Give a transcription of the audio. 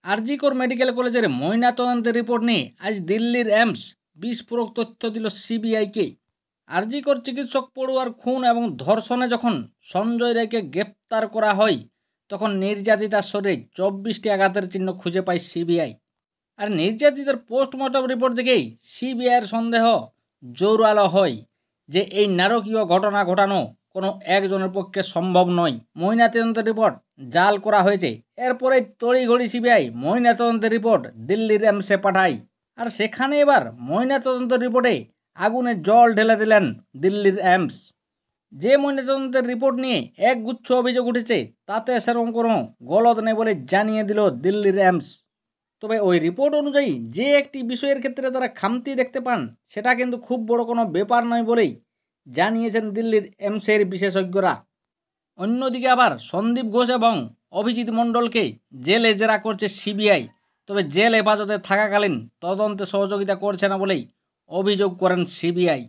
RG Kar medical কলেজের ময়নাতদন্তের report নিয়ে আজ দিল্লির এইমস বিস্ফোরক তথ্য দিল সিবিআইকে। আরজিকর চিকিৎসক পড়ুয়ার খুন এবং ধর্ষণে যখন সঞ্জয় রায়কে গ্রেপ্তার করা হয়, তখন নির্যাতিতার শরীরে 24টি আঘাতের চিহ্ন খুঁজে পায় সিবিআই। আর নির্যাতিতার পোস্টমর্টম রিপোর্ট দেখেই সিবিআইয়ের সন্দেহ জোরালো হয় যে এই নারকীয় ঘটনা ঘটানো কোনো একজনের পক্ষে সম্ভব নয়। ময়নাতদন্তের রিপোর্ট জাল করা হয়েছে। এরপরে তড়িঘড়ি সিবিআই ময়নাতদন্তের রিপোর্ট দিল্লির এইমসে পাঠায়। আর সেখানে এবার ময়নাতদন্তের রিপোর্টে আগুনে জল ঢেলে দিলেন দিল্লির এইমস। যে ময়নাতদন্তের রিপোর্ট নিয়ে একগুচ্ছ অভিযোগ উঠেছে তাতে সেরকম কোনো গলদ নেই বলে জানিয়ে দিল দিল্লির এইমস। তবে ওই রিপোর্ট অনুযায়ী যে একটি বিষয়ের ক্ষেত্রে তারা খামতি দেখতে পান, সেটা কিন্তু খুব বড় কোনো ব্যাপার নয় বলেই জানিয়েছেন দিল্লির এইমসের বিশেষজ্ঞরা। অন্যদিকে আবার সন্দীপ ঘোষ এবং অভিজিৎ মণ্ডলকে জেলে জেরা করছে সিবিআই। তবে জেল হেফাজতে থাকাকালীন তদন্তে সহযোগিতা করছে না বলেই অভিযোগ করেন সিবিআই।